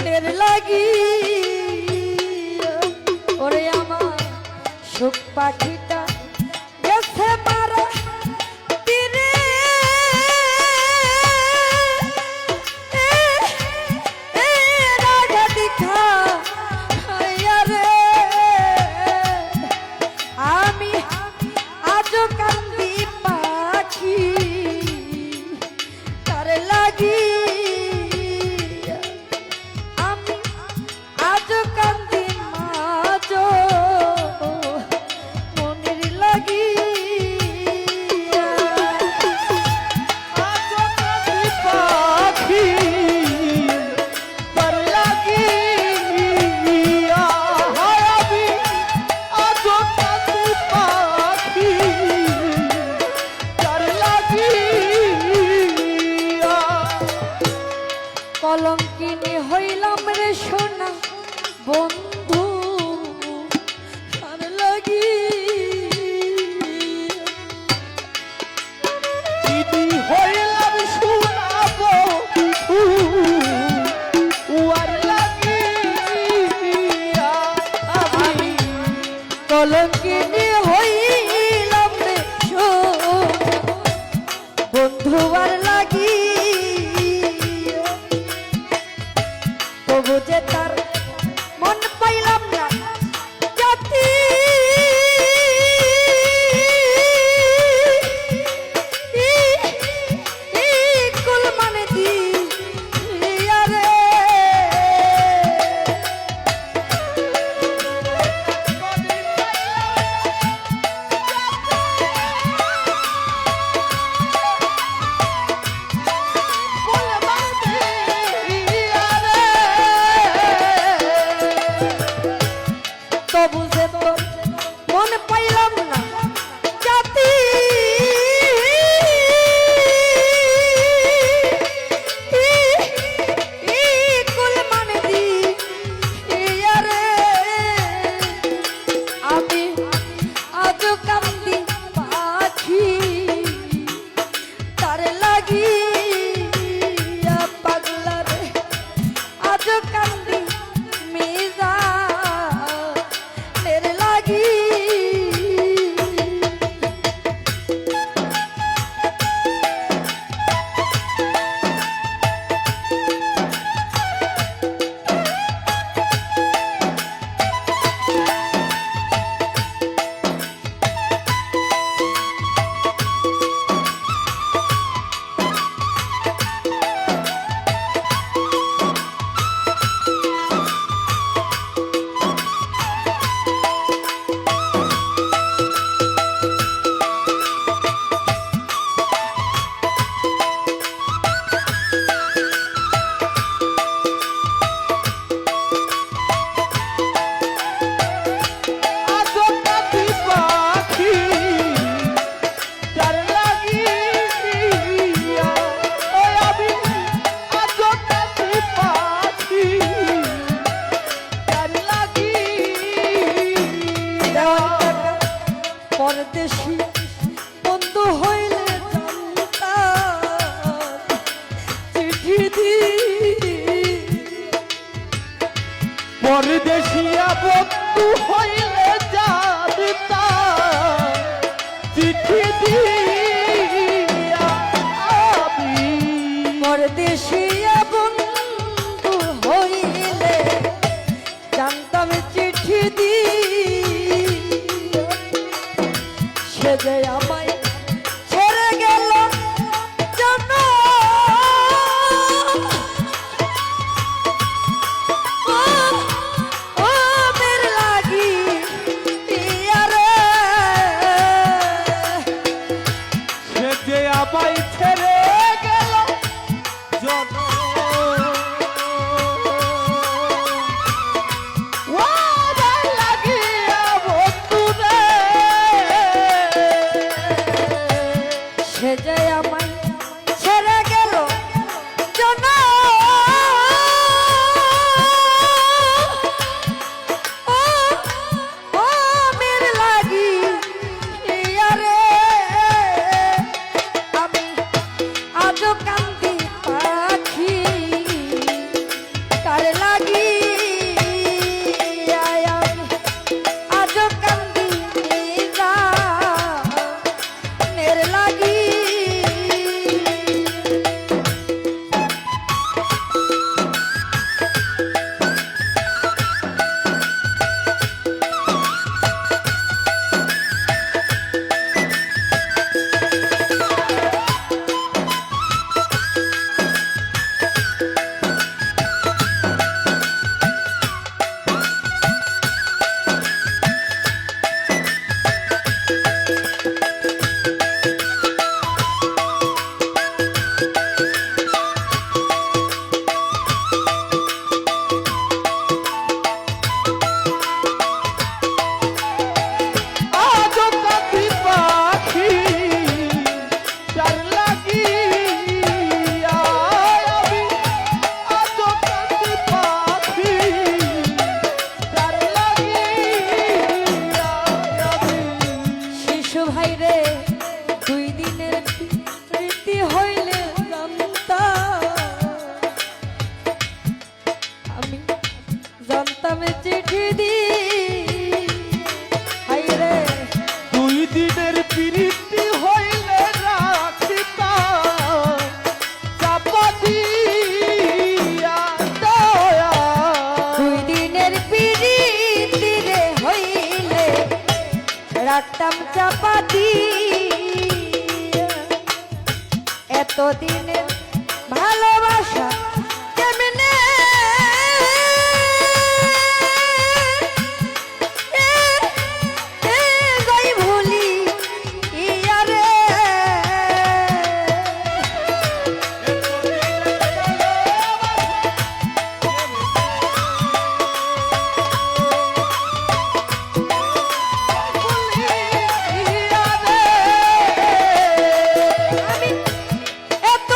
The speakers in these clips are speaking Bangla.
টের লাগি ওরে আমার সুখ পাখিটা গেছে মারা তীরে রাগা দেখা রে আমি আজও কান্দি পাখি তার লাগি আমি আজও কান্দি মাঝো মনের লাগি আজও কাঁদি পাখি তার লাগিয়া আমি আজও কাঁদি পাখি তার লাগিয়া কলঙ্কিনী হইলাম রে সোনা বন্ধু আর লাগি দিদি হইলাম শুনাবো উয়ার লাগিয়া আমি কলঙ্কিনী হইলাম রে সোনা বন্ধু আর লাগি তবু যে তার মন পাইলাম না জাতি কুল মানে দি রে তবু যে তোর মন পাইলাম না জাতি কুল মানে দি রে আমি আজ কান্দি পাখি তার লাগি পাগলা রে আজ কান্দি মিজা টের লাগি আজও কাঁদি পাখি তার লাগিয়া আমি আজও কাঁদি পাখি তার লাগিয়া পরদেশি বন্ধু হইলে জানতাম চিঠি দি পরদেশিয়া বন্ধু হইলে জানতা চিঠি দিয়া আমি পরদেশিয়া বন্ধু হইলে জানতাম চিঠি দি সে যে আমায় ছেড়ে গেল জানো ও মের লাগি রে সে যে আমায় ছেড়ে গেল জন লাগি আজ কান্দি নের লাগি আজো কাঁদি পাখি যার লাগিয়া আমি আজো কাঁদি পাখি যার লাগিয়া আমি শিশু ভাই রে 2 দিনের রীতি হইলে আমি জানতাম চিঠি দি হাই রে 2 দিনের প্রীতি হইলে রাখিতাম চাপা দিয়া দয়া 2 দিনের পিরিতি রে হইলে রাখতাম চাপাতি এতদিনের ভালোবাসা কেমনে যাই ভুলি ইয়ারে আমি এত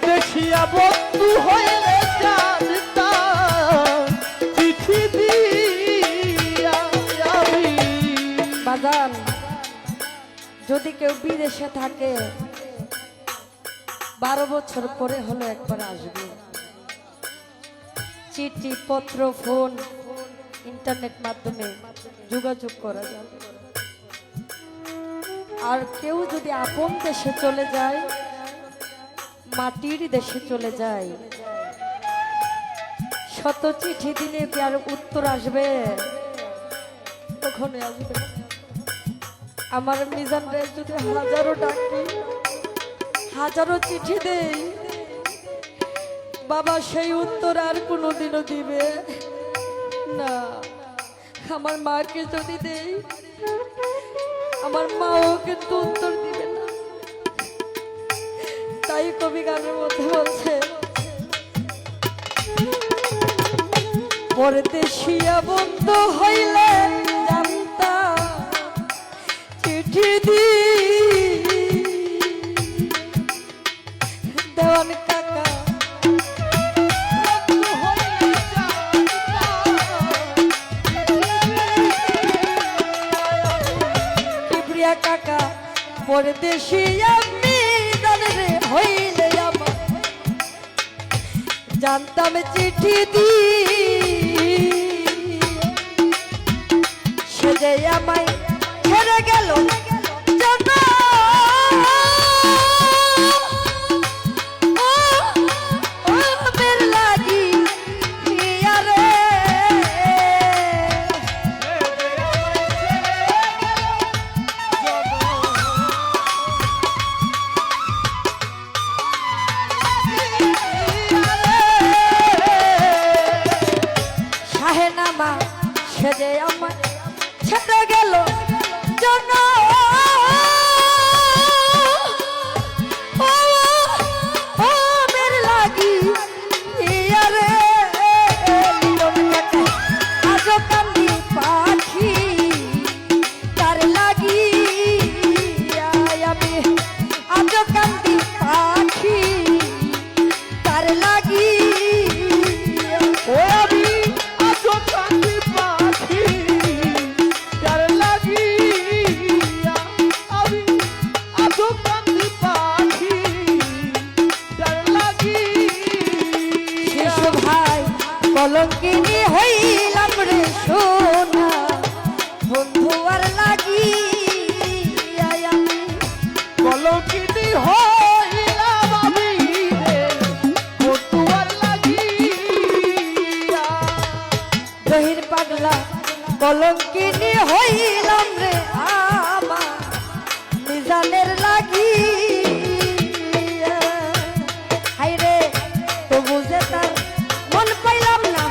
বিদেশিয়া বন্ধু হইলে জানতাম চিঠি দিয়া আমি। বাজান, যদি কেউ বিদেশে থাকে 12 বছর পরে হলো একবার আসবে। চিঠি পত্র ফোন ইন্টারনেট মাধ্যমে যোগাযোগ করা যাবে। আর কেউ যদি আপন দেশে চলে যায়, মাটির দেশে চলে যায়, শত চিঠি দিলে কি আর উত্তর আসবে? কখনো আসবে না। আমার মিজান রে যদি হাজারো ডাকি, হাজারো চিঠি দেই, বাবা সেই উত্তর আর কোনোদিনও দিবে না। আমার মাকে যদি দেই, আমার মাও কিন্তু উত্তর দিবে না। তাই কবি গানের মধ্যে বলছে, পরদেশিয়া বন্ধু হইলে জানতাম চিঠি দি। দেওয়ান কাকা বন্ধু হইলে জানতাম কিবরিয়া কাকা পরদেশিয়া মিজান রে হইলে আমার জানতাম চিঠি দি। সে যে আমায় ছেড়ে গেল জানো, ও বের লাগি আরে শাহেনামা সে যে আমায় ছেড়ে গেল জানো, ও বের লাগি আরে লিটন কাকা আজো কান্দি পাখি তার লাগি আমি আজো কান্দি পাখি তার লাগি। ও আমি আজো কান্দি পাখি যার লাগিয়া, আমি আজো কান্দি পাখি যার লাগিয়া। শিশু ভাই কলঙ্কিনী হইলাম রে সোনা, বন্ধু আর লাগি আমি কলঙ্কিনী হইলাম আমি রে বন্ধুয়ার লাগিয়া। বহির পাগলা কলঙ্কিনী হইলাম রে আমার মিজানের লাগি। হাই রে তবু যে তার মন পাইলাম না,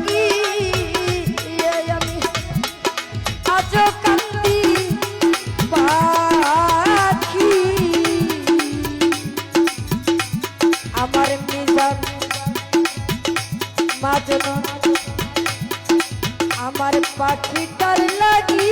লাগি আমি আজও কান্দি পাখি আমার মিজান মাজনন আমার পাখিটার লাগি